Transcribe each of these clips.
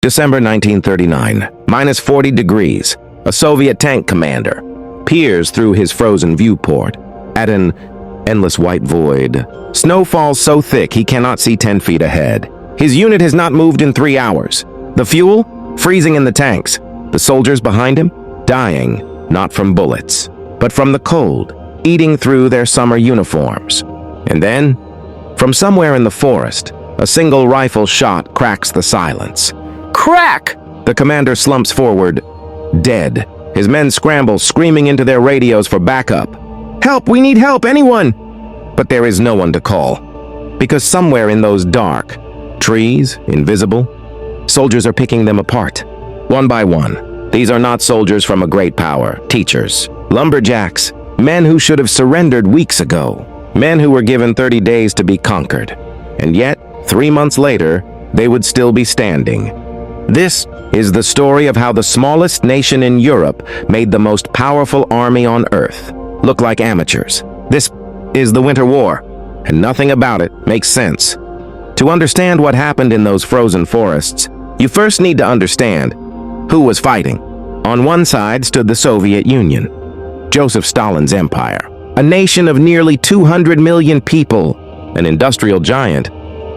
December 1939, minus 40 degrees. A Soviet tank commander peers through his frozen viewport at an endless white void. Snow falls so thick he cannot see 10 feet ahead. His unit has not moved in 3 hours. The fuel? Freezing in the tanks. The soldiers behind him? Dying, not from bullets, but from the cold, eating through their summer uniforms. And then, from somewhere in the forest, a single rifle shot cracks the silence. Crack! The commander slumps forward, dead. His men scramble, screaming into their radios for backup. Help! We need help! Anyone! But there is no one to call. Because somewhere in those dark trees, invisible, soldiers are picking them apart. One by one. These are not soldiers from a great power. Teachers. Lumberjacks. Men who should have surrendered weeks ago. Men who were given 30 days to be conquered. And yet, 3 months later, they would still be standing. This is the story of how the smallest nation in Europe made the most powerful army on Earth look like amateurs. This is the Winter War, and nothing about it makes sense. To understand what happened in those frozen forests, you first need to understand who was fighting. On one side stood the Soviet Union, Joseph Stalin's empire, a nation of nearly 200 million people, an industrial giant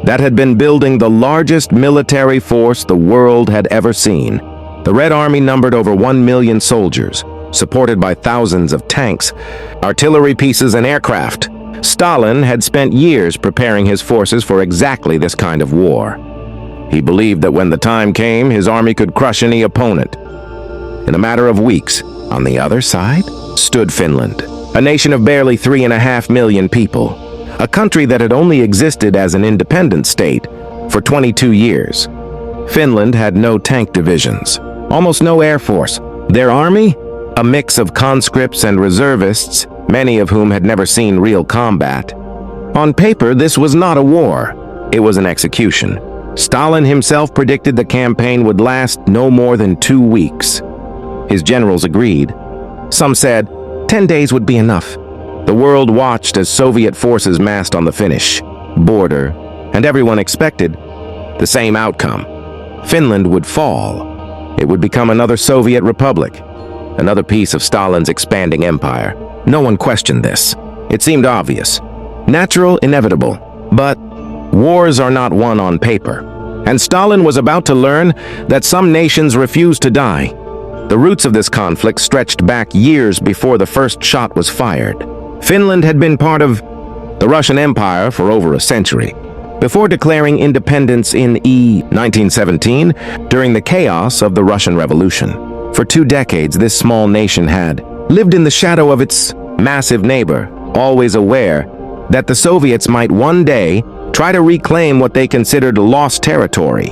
that had been building the largest military force the world had ever seen. The Red Army numbered over 1 million soldiers, supported by thousands of tanks, artillery pieces, and aircraft. Stalin had spent years preparing his forces for exactly this kind of war. He believed that when the time came, his army could crush any opponent. In a matter of weeks, on the other side, stood Finland, a nation of barely 3.5 million people. A country that had only existed as an independent state for 22 years. Finland had no tank divisions, almost no air force. Their army? A mix of conscripts and reservists, many of whom had never seen real combat. On paper, this was not a war. It was an execution. Stalin himself predicted the campaign would last no more than 2 weeks. His generals agreed. Some said 10 days would be enough. The world watched as Soviet forces massed on the Finnish border, and everyone expected the same outcome. Finland would fall. It would become another Soviet republic, another piece of Stalin's expanding empire. No one questioned this. It seemed obvious, natural, inevitable. But wars are not won on paper, and Stalin was about to learn that some nations refuse to die. The roots of this conflict stretched back years before the first shot was fired. Finland had been part of the Russian Empire for over a century, before declaring independence in 1917 during the chaos of the Russian Revolution. For 2 decades, this small nation had lived in the shadow of its massive neighbor, always aware that the Soviets might one day try to reclaim what they considered lost territory.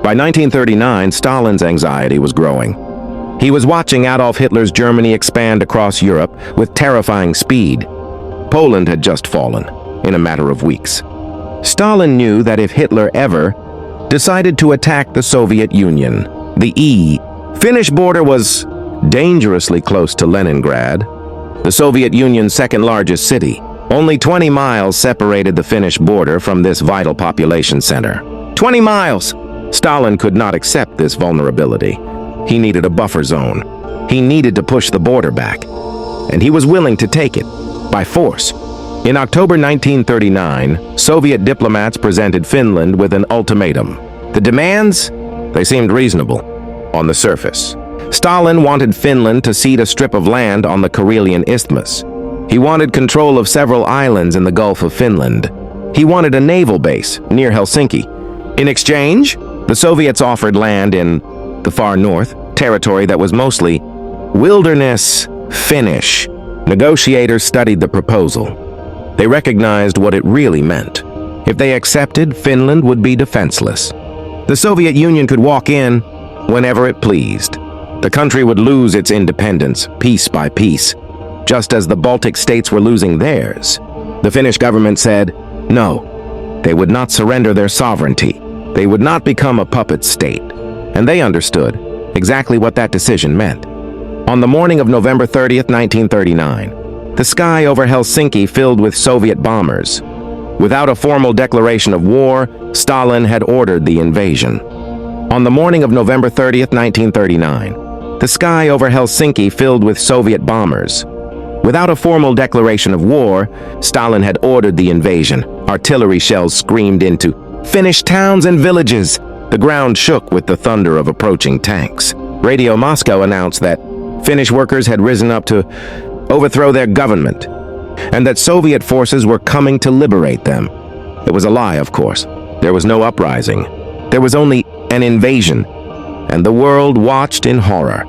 By 1939, Stalin's anxiety was growing. He was watching Adolf Hitler's Germany expand across Europe with terrifying speed. Poland had just fallen in a matter of weeks. Stalin knew that if Hitler ever decided to attack the Soviet Union, the Finnish border was dangerously close to Leningrad, the Soviet Union's second largest city. Only 20 miles separated the Finnish border from this vital population center. 20 miles! Stalin could not accept this vulnerability. He needed a buffer zone. He needed to push the border back, and he was willing to take it by force. In October 1939, Soviet diplomats presented Finland with an ultimatum. The demands? They seemed reasonable on the surface. Stalin wanted Finland to cede a strip of land on the Karelian Isthmus. He wanted control of several islands in the Gulf of Finland. He wanted a naval base near Helsinki. In exchange, the Soviets offered land in the far north, territory that was mostly wilderness Finnish. Negotiators studied the proposal. They recognized what it really meant. If they accepted, Finland would be defenseless. The Soviet Union could walk in whenever it pleased. The country would lose its independence piece by piece, just as the Baltic states were losing theirs. The Finnish government said, no, they would not surrender their sovereignty. They would not become a puppet state. And they understood exactly what that decision meant. On the morning of November 30th, 1939, the sky over Helsinki filled with Soviet bombers. Without a formal declaration of war, Stalin had ordered the invasion. On the morning of November 30th, 1939, the sky over Helsinki filled with Soviet bombers. Without a formal declaration of war, Stalin had ordered the invasion. Artillery shells screamed into Finnish towns and villages. The ground shook with the thunder of approaching tanks. Radio Moscow announced that Finnish workers had risen up to overthrow their government, and that Soviet forces were coming to liberate them. It was a lie, of course. There was no uprising. There was only an invasion, and the world watched in horror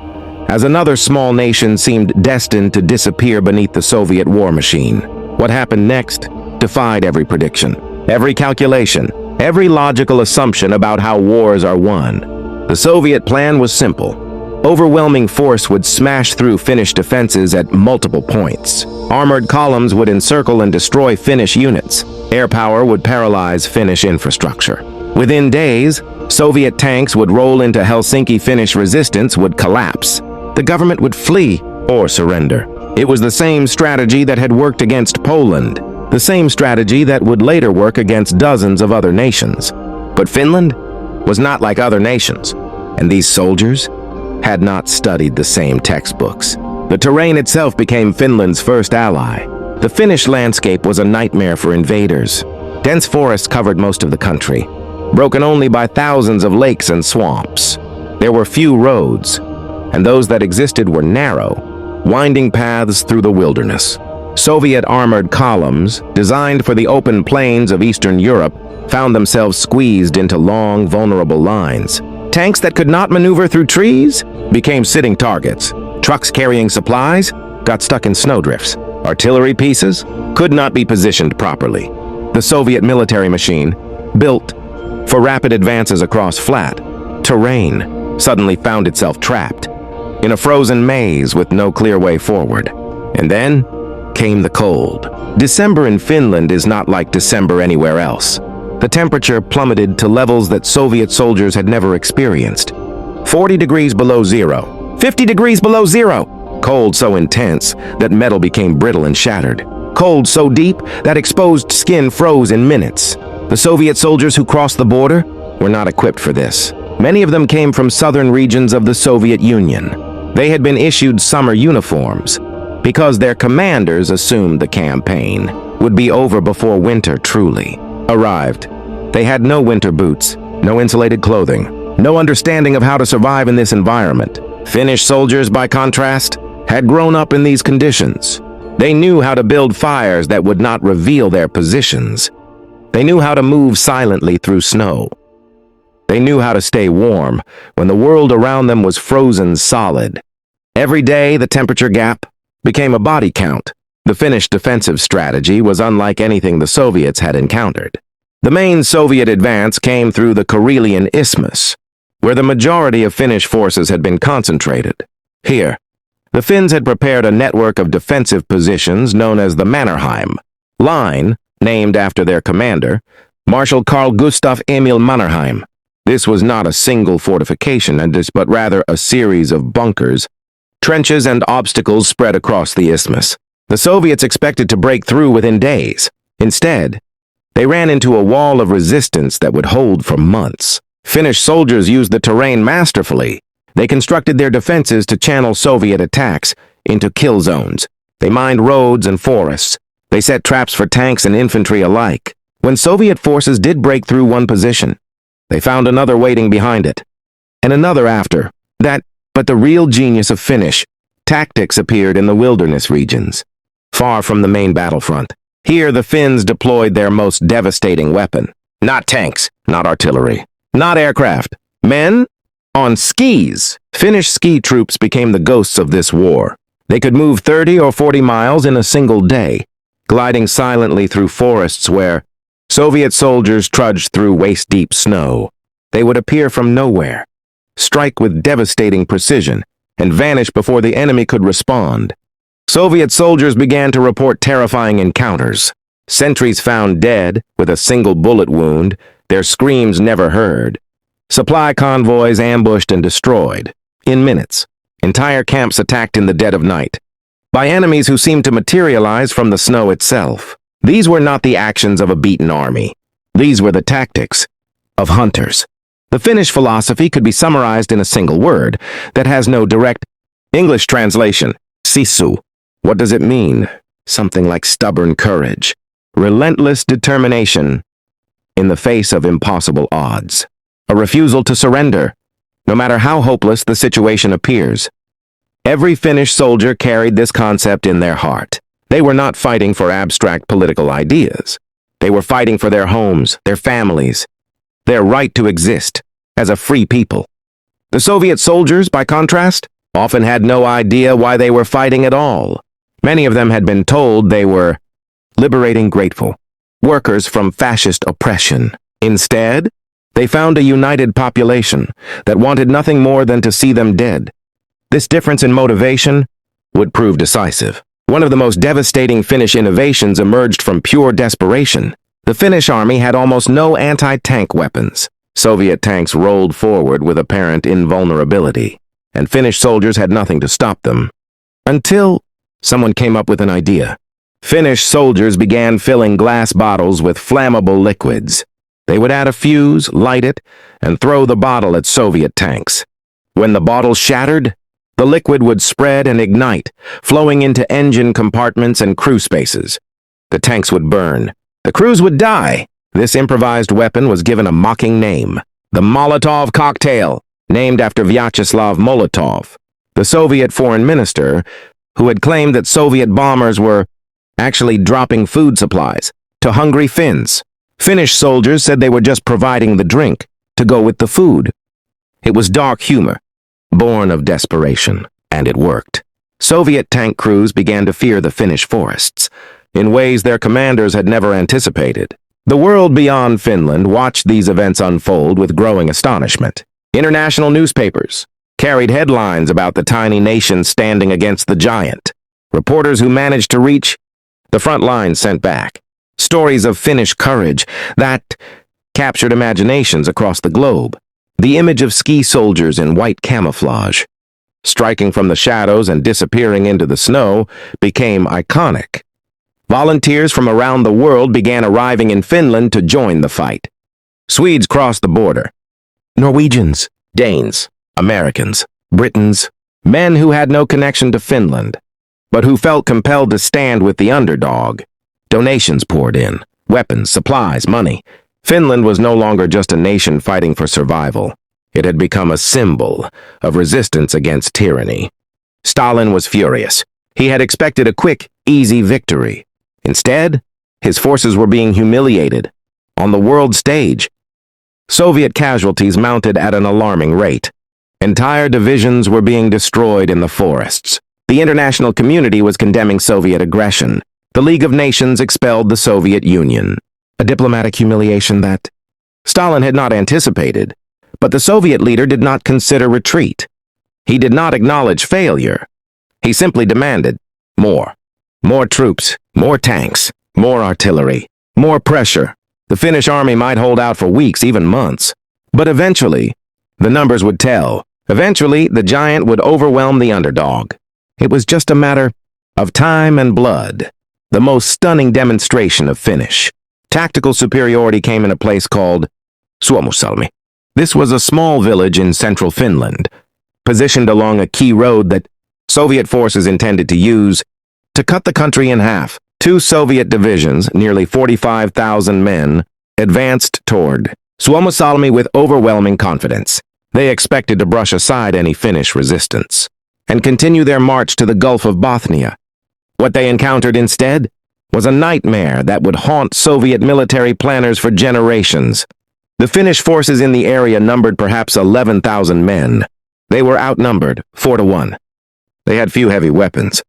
as another small nation seemed destined to disappear beneath the Soviet war machine. What happened next defied every prediction, every calculation, every logical assumption about how wars are won. The Soviet plan was simple. Overwhelming force would smash through Finnish defenses at multiple points. Armored columns would encircle and destroy Finnish units. Air power would paralyze Finnish infrastructure. Within days, Soviet tanks would roll into Helsinki. Finnish resistance would collapse. The government would flee or surrender. It was the same strategy that had worked against Poland, the same strategy that would later work against dozens of other nations. But Finland was not like other nations, and these soldiers had not studied the same textbooks. The terrain itself became Finland's first ally. The Finnish landscape was a nightmare for invaders. Dense forests covered most of the country, broken only by thousands of lakes and swamps. There were few roads, and those that existed were narrow, winding paths through the wilderness. Soviet armored columns, designed for the open plains of Eastern Europe, found themselves squeezed into long, vulnerable lines. Tanks that could not maneuver through trees became sitting targets. Trucks carrying supplies got stuck in snowdrifts. Artillery pieces could not be positioned properly. The Soviet military machine, built for rapid advances across flat terrain, suddenly found itself trapped in a frozen maze with no clear way forward. And then came the cold. December in Finland is not like December anywhere else. The temperature plummeted to levels that Soviet soldiers had never experienced. 40 degrees below zero, 50 degrees below zero. Cold so intense that metal became brittle and shattered. Cold so deep that exposed skin froze in minutes. The Soviet soldiers who crossed the border were not equipped for this. Many of them came from southern regions of the Soviet Union. They had been issued summer uniforms because their commanders assumed the campaign would be over before winter truly arrived. They had no winter boots, no insulated clothing, no understanding of how to survive in this environment. Finnish soldiers, by contrast, had grown up in these conditions. They knew how to build fires that would not reveal their positions. They knew how to move silently through snow. They knew how to stay warm when the world around them was frozen solid. Every day, the temperature gap became a body count. The Finnish defensive strategy was unlike anything the Soviets had encountered. The main Soviet advance came through the Karelian Isthmus, where the majority of Finnish forces had been concentrated. Here, the Finns had prepared a network of defensive positions known as the Mannerheim line, named after their commander, Marshal Carl Gustaf Emil Mannerheim. This was not a single fortification, but rather a series of bunkers, trenches, and obstacles spread across the isthmus. The Soviets expected to break through within days. Instead, they ran into a wall of resistance that would hold for months. Finnish soldiers used the terrain masterfully. They constructed their defenses to channel Soviet attacks into kill zones. They mined roads and forests. They set traps for tanks and infantry alike. When Soviet forces did break through one position, they found another waiting behind it, and another after that. But the real genius of Finnish tactics appeared in the wilderness regions, far from the main battlefront. Here, the Finns deployed their most devastating weapon. Not tanks, not artillery, not aircraft. Men on skis. Finnish ski troops became the ghosts of this war. They could move 30 or 40 miles in a single day, gliding silently through forests where Soviet soldiers trudged through waist-deep snow. They would appear from nowhere, strike with devastating precision, and vanish before the enemy could respond. Soviet soldiers began to report terrifying encounters. Sentries found dead with a single bullet wound, their screams never heard. Supply convoys ambushed and destroyed. In minutes, entire camps attacked in the dead of night, by enemies who seemed to materialize from the snow itself. These were not the actions of a beaten army. These were the tactics of hunters. The Finnish philosophy could be summarized in a single word that has no direct English translation. Sisu. What does it mean? Something like stubborn courage, relentless determination in the face of impossible odds, a refusal to surrender, no matter how hopeless the situation appears. Every Finnish soldier carried this concept in their heart. They were not fighting for abstract political ideas. They were fighting for their homes, their families, their right to exist as a free people. The Soviet soldiers, by contrast, often had no idea why they were fighting at all. Many of them had been told they were liberating grateful workers from fascist oppression. Instead, they found a united population that wanted nothing more than to see them dead. This difference in motivation would prove decisive. One of the most devastating Finnish innovations emerged from pure desperation. The Finnish army had almost no anti-tank weapons. Soviet tanks rolled forward with apparent invulnerability, and Finnish soldiers had nothing to stop them. Until someone came up with an idea. Finnish soldiers began filling glass bottles with flammable liquids. They would add a fuse, light it, and throw the bottle at Soviet tanks. When the bottle shattered, the liquid would spread and ignite, flowing into engine compartments and crew spaces. The tanks would burn. The crews would die. This improvised weapon was given a mocking name, the Molotov cocktail, named after Vyacheslav Molotov, the Soviet foreign minister, who had claimed that Soviet bombers were actually dropping food supplies to hungry Finns. Finnish soldiers said they were just providing the drink to go with the food. It was dark humor, born of desperation, and it worked. Soviet tank crews began to fear the Finnish forests in ways their commanders had never anticipated. The world beyond Finland watched these events unfold with growing astonishment. International newspapers carried headlines about the tiny nation standing against the giant. Reporters who managed to reach the front lines sent back stories of Finnish courage that captured imaginations across the globe. The image of ski soldiers in white camouflage, striking from the shadows and disappearing into the snow, became iconic. Volunteers from around the world began arriving in Finland to join the fight. Swedes crossed the border. Norwegians, Danes, Americans, Britons, men who had no connection to Finland, but who felt compelled to stand with the underdog. Donations poured in, weapons, supplies, money. Finland was no longer just a nation fighting for survival. It had become a symbol of resistance against tyranny. Stalin was furious. He had expected a quick, easy victory. Instead, his forces were being humiliated on the world stage. Soviet casualties mounted at an alarming rate. Entire divisions were being destroyed in the forests. The international community was condemning Soviet aggression. The League of Nations expelled the Soviet Union, a diplomatic humiliation that Stalin had not anticipated. But the Soviet leader did not consider retreat. He did not acknowledge failure. He simply demanded more. More troops, more tanks, more artillery, more pressure. The Finnish army might hold out for weeks, even months. But eventually, the numbers would tell. Eventually, the giant would overwhelm the underdog. It was just a matter of time and blood. The most stunning demonstration of Finnish tactical superiority came in a place called Suomussalmi. This was a small village in central Finland, positioned along a key road that Soviet forces intended to use to cut the country in half. 2 Soviet divisions, nearly 45,000 men, advanced toward Suomussalmi with overwhelming confidence. They expected to brush aside any Finnish resistance and continue their march to the Gulf of Bothnia. What they encountered instead was a nightmare that would haunt Soviet military planners for generations. The Finnish forces in the area numbered perhaps 11,000 men. They were outnumbered 4-1. They had few heavy weapons,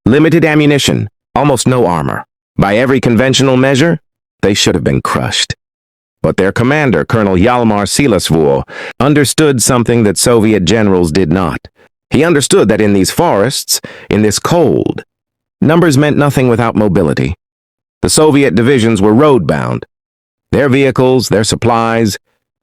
limited ammunition, almost no armor. By every conventional measure, they should have been crushed. But their commander, Colonel Hjalmar Silasvuo, understood something that Soviet generals did not. He understood that in these forests, in this cold, numbers meant nothing without mobility. The Soviet divisions were road-bound. Their vehicles, their supplies,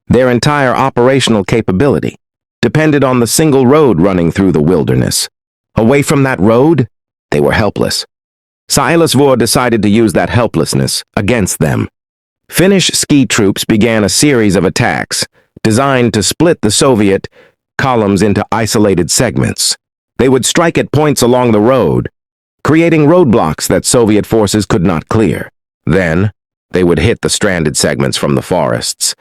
their entire operational capability depended on the single road running through the wilderness. Away from that road, they were helpless. Silasvuo decided to use that helplessness against them. Finnish ski troops began a series of attacks designed to split the Soviet columns into isolated segments. They would strike at points along the road, creating roadblocks that Soviet forces could not clear. Then, they would hit the stranded segments from the forests,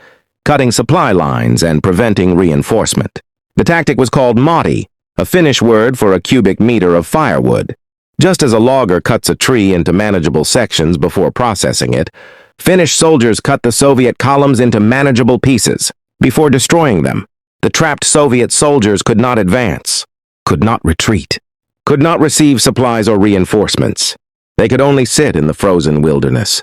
cutting supply lines and preventing reinforcement. The tactic was called moti, a Finnish word for a cubic meter of firewood. Just as a logger cuts a tree into manageable sections before processing it, Finnish soldiers cut the Soviet columns into manageable pieces. Before destroying them, the trapped Soviet soldiers could not advance, could not retreat, could not receive supplies or reinforcements. They could only sit in the frozen wilderness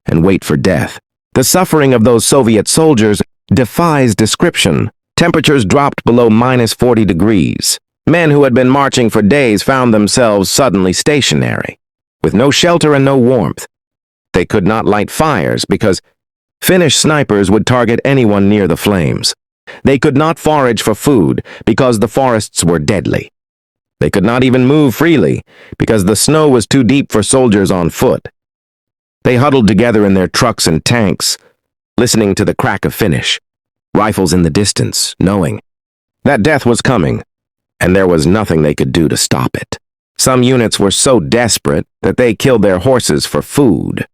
and wait for death. The suffering of those Soviet soldiers defies description. Temperatures dropped below -40 degrees. Men who had been marching for days found themselves suddenly stationary, with no shelter and no warmth. They could not light fires because Finnish snipers would target anyone near the flames. They could not forage for food because the forests were deadly. They could not even move freely because the snow was too deep for soldiers on foot. They huddled together in their trucks and tanks, listening to the crack of Finnish, rifles in the distance, knowing that death was coming, and there was nothing they could do to stop it. Some units were so desperate that they killed their horses for food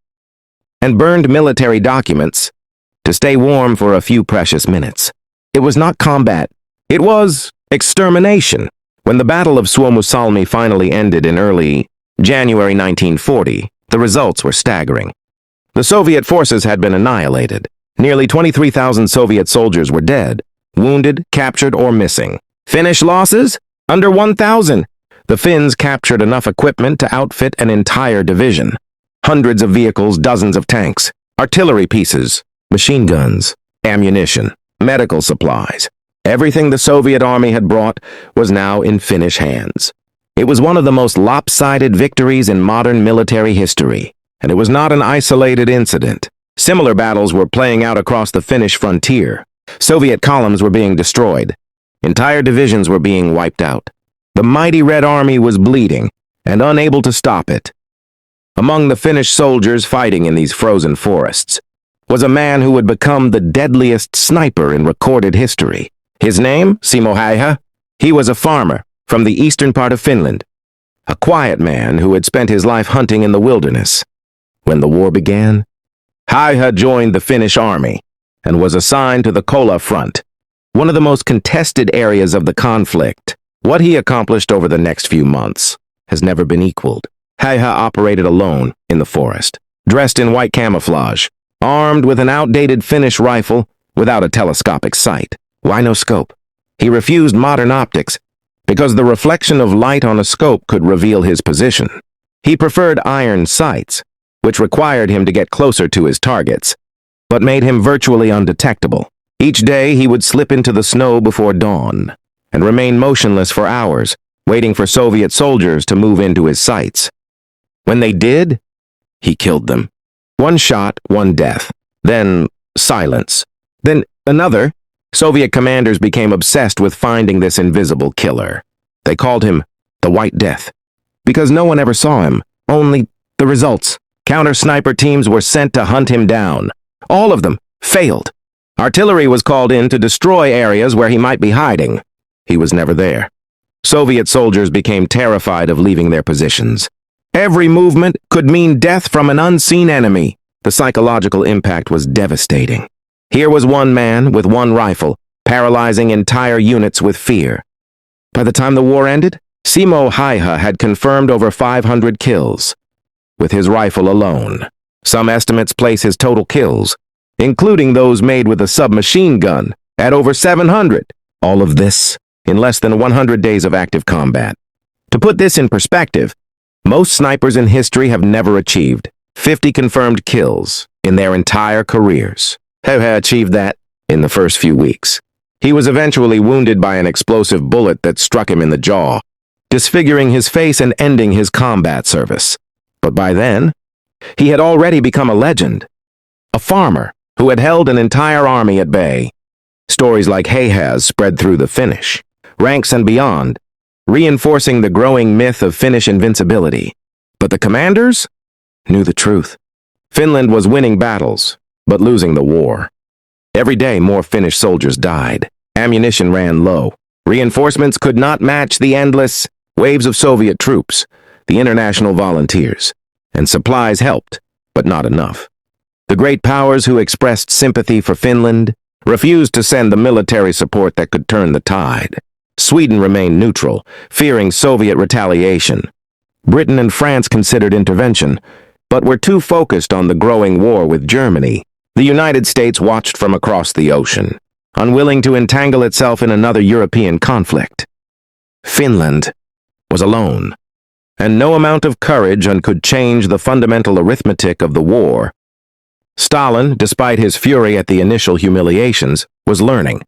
and burned military documents to stay warm for a few precious minutes. It was not combat. It was extermination. When the Battle of Suomussalmi finally ended in early January 1940, the results were staggering. The Soviet forces had been annihilated. Nearly 23,000 Soviet soldiers were dead, wounded, captured, or missing. Finnish losses? Under 1,000. The Finns captured enough equipment to outfit an entire division. Hundreds of vehicles, dozens of tanks, artillery pieces, machine guns, ammunition, medical supplies. Everything the Soviet army had brought was now in Finnish hands. It was one of the most lopsided victories in modern military history, and it was not an isolated incident. Similar battles were playing out across the Finnish frontier. Soviet columns were being destroyed. Entire divisions were being wiped out. The mighty Red Army was bleeding and unable to stop it. Among the Finnish soldiers fighting in these frozen forests was a man who would become the deadliest sniper in recorded history. His name, Simo Häyhä. He was a farmer from the eastern part of Finland, a quiet man who had spent his life hunting in the wilderness. When the war began, Häyhä joined the Finnish army and was assigned to the Kola front, one of the most contested areas of the conflict. What he accomplished over the next few months has never been equaled. Häyhä operated alone in the forest, dressed in white camouflage, armed with an outdated Finnish rifle without a telescopic sight. Why no scope? He refused modern optics because the reflection of light on a scope could reveal his position. He preferred iron sights, which required him to get closer to his targets, but made him virtually undetectable. Each day he would slip into the snow before dawn and remain motionless for hours, waiting for Soviet soldiers to move into his sights. When they did, he killed them. One shot, one death. Then silence. Then another. Soviet commanders became obsessed with finding this invisible killer. They called him the White Death because no one ever saw him, only the results. Counter-sniper teams were sent to hunt him down. All of them failed. Artillery was called in to destroy areas where he might be hiding. He was never there. Soviet soldiers became terrified of leaving their positions. Every movement could mean death from an unseen enemy. The psychological impact was devastating. Here was one man with one rifle, paralyzing entire units with fear. By the time the war ended, Simo Häyhä had confirmed over 500 kills, with his rifle alone. Some estimates place his total kills, including those made with a submachine gun, at over 700. All of this in less than 100 days of active combat. To put this in perspective, most snipers in history have never achieved 50 confirmed kills in their entire careers. Häyhä achieved that in the first few weeks. He was eventually wounded by an explosive bullet that struck him in the jaw, disfiguring his face and ending his combat service. But by then, he had already become a legend, a farmer who had held an entire army at bay. Stories like Häyhä's spread through the Finnish ranks and beyond, reinforcing the growing myth of Finnish invincibility. But the commanders knew the truth. Finland was winning battles, but losing the war. Every day, more Finnish soldiers died. Ammunition ran low. Reinforcements could not match the endless waves of Soviet troops, the international volunteers, and supplies helped, but not enough. The great powers who expressed sympathy for Finland refused to send the military support that could turn the tide. Sweden remained neutral, fearing Soviet retaliation. Britain and France considered intervention, but were too focused on the growing war with Germany. The United States watched from across the ocean, unwilling to entangle itself in another European conflict. Finland was alone, and no amount of courage could change the fundamental arithmetic of the war. Stalin, despite his fury at the initial humiliations, was learning.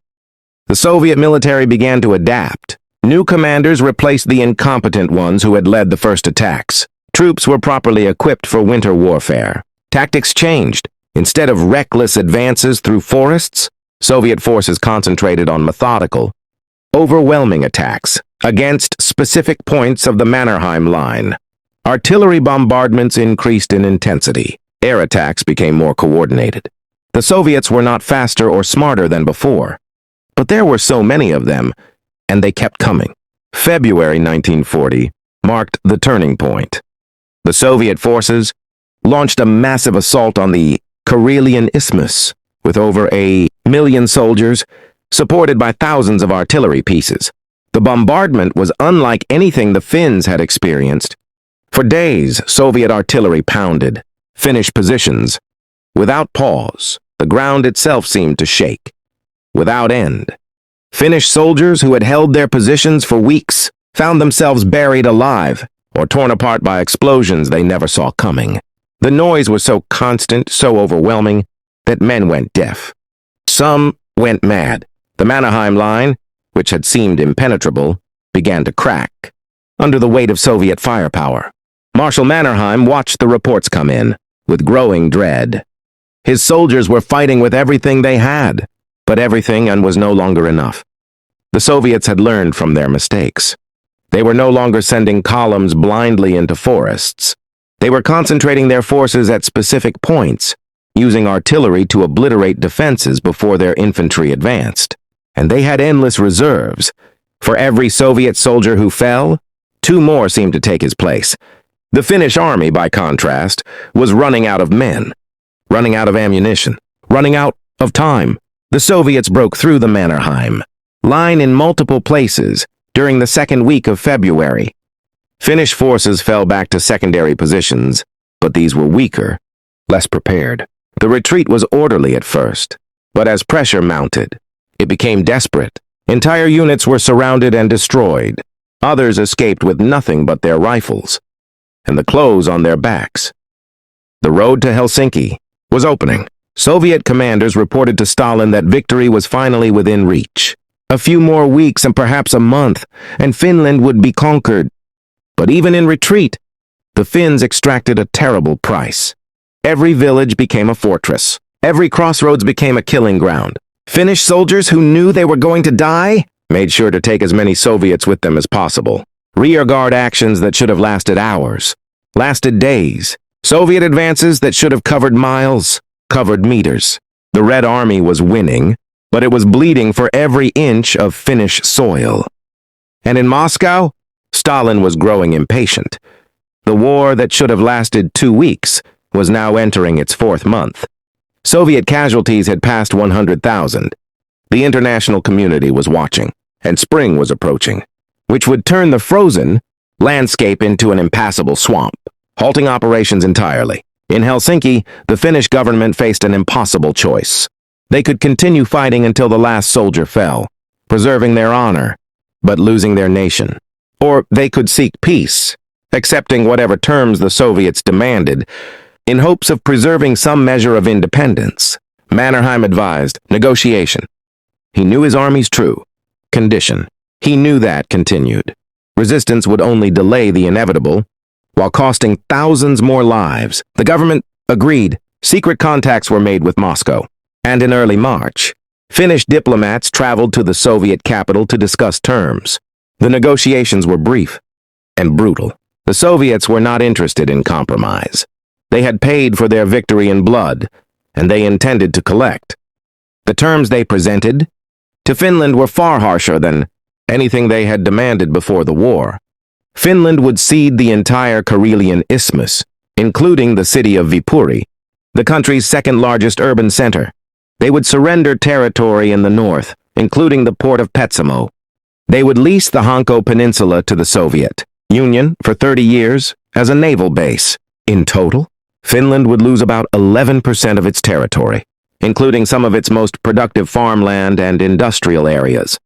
The Soviet military began to adapt. New commanders replaced the incompetent ones who had led the first attacks. Troops were properly equipped for winter warfare. Tactics changed. Instead of reckless advances through forests, Soviet forces concentrated on methodical, overwhelming attacks against specific points of the Mannerheim Line. Artillery bombardments increased in intensity. Air attacks became more coordinated. The Soviets were not faster or smarter than before, but there were so many of them, and they kept coming. February 1940 marked the turning point. The Soviet forces launched a massive assault on the Karelian Isthmus, with over 1 million soldiers, supported by thousands of artillery pieces. The bombardment was unlike anything the Finns had experienced. For days, Soviet artillery pounded Finnish positions. Without pause, the ground itself seemed to shake. Without end, Finnish soldiers who had held their positions for weeks found themselves buried alive or torn apart by explosions they never saw coming. The noise was so constant, so overwhelming, that men went deaf. Some went mad. The Mannerheim Line, which had seemed impenetrable, began to crack under the weight of Soviet firepower. Marshal Mannerheim watched the reports come in with growing dread. His soldiers were fighting with everything they had, but everything was no longer enough. The Soviets had learned from their mistakes. They were no longer sending columns blindly into forests. They were concentrating their forces at specific points, using artillery to obliterate defenses before their infantry advanced. And they had endless reserves. For every Soviet soldier who fell, 2 more seemed to take his place. The Finnish army, by contrast, was running out of men, running out of ammunition, running out of time. The Soviets broke through the Mannerheim Line in multiple places during the second week of February. Finnish forces fell back to secondary positions, but these were weaker, less prepared. The retreat was orderly at first, but as pressure mounted, it became desperate. Entire units were surrounded and destroyed. Others escaped with nothing but their rifles and the clothes on their backs. The road to Helsinki was opening. Soviet commanders reported to Stalin that victory was finally within reach. A few more weeks and perhaps a month, and Finland would be conquered. But even in retreat, the Finns extracted a terrible price. Every village became a fortress. Every crossroads became a killing ground. Finnish soldiers who knew they were going to die made sure to take as many Soviets with them as possible. Rearguard actions that should have lasted hours lasted days. Soviet advances that should have covered miles covered meters. The Red Army was winning, but it was bleeding for every inch of Finnish soil. And in Moscow, Stalin was growing impatient. The war that should have lasted 2 weeks was now entering its 4th month. Soviet casualties had passed 100,000. The international community was watching, and spring was approaching, which would turn the frozen landscape into an impassable swamp, halting operations entirely. In Helsinki, the Finnish government faced an impossible choice. They could continue fighting until the last soldier fell, preserving their honor, but losing their nation. Or they could seek peace, accepting whatever terms the Soviets demanded, in hopes of preserving some measure of independence. Mannerheim advised negotiation. He knew his army's true condition. He knew that continued. Resistance would only delay the inevitable, while costing thousands more lives. The government agreed. Secret contacts were made with Moscow. And in early March, Finnish diplomats traveled to the Soviet capital to discuss terms. The negotiations were brief and brutal. The Soviets were not interested in compromise. They had paid for their victory in blood, and they intended to collect. The terms they presented to Finland were far harsher than anything they had demanded before the war. Finland would cede the entire Karelian isthmus, including the city of Viipuri, the country's second-largest urban center. They would surrender territory in the north, including the port of Petsamo. They would lease the Hanko Peninsula to the Soviet Union for 30 years as a naval base. In total, Finland would lose about 11% of its territory, including some of its most productive farmland and industrial areas.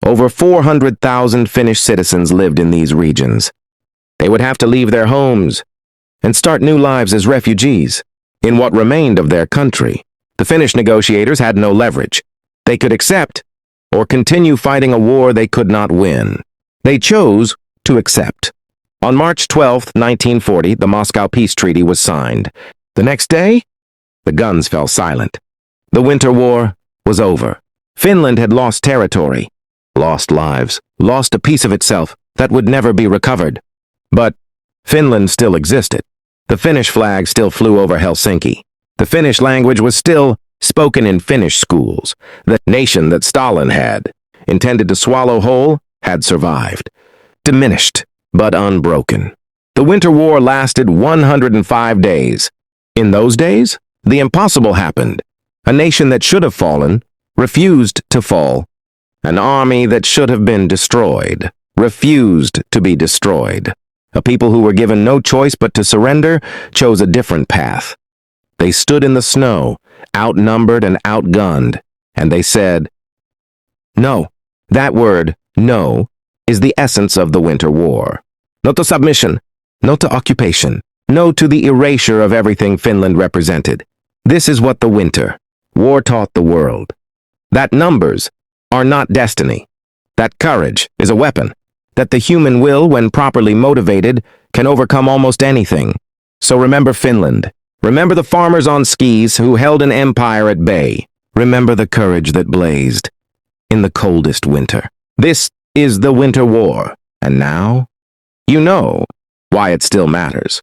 Over 400,000 Finnish citizens lived in these regions. They would have to leave their homes and start new lives as refugees. In what remained of their country, the Finnish negotiators had no leverage. They could accept or continue fighting a war they could not win. They chose to accept. On March 12, 1940, the Moscow Peace Treaty was signed. The next day, the guns fell silent. The Winter War was over. Finland had lost territory, lost lives, lost a piece of itself that would never be recovered. But Finland still existed. The Finnish flag still flew over Helsinki. The Finnish language was still spoken in Finnish schools. The nation that Stalin had intended to swallow whole had survived, diminished but unbroken. The Winter War lasted 105 days. In those days, the impossible happened. A nation that should have fallen refused to fall. An army that should have been destroyed refused to be destroyed. A people who were given no choice but to surrender chose a different path. They stood in the snow, outnumbered and outgunned, and they said, "No." That word, no, is the essence of the Winter War. No to submission, no to occupation, no to the erasure of everything Finland represented. This is what the Winter War taught the world. That numbers are not destiny. That courage is a weapon. That the human will, when properly motivated, can overcome almost anything. So remember Finland. Remember the farmers on skis who held an empire at bay. Remember the courage that blazed in the coldest winter. This is the Winter War, and now you know why it still matters.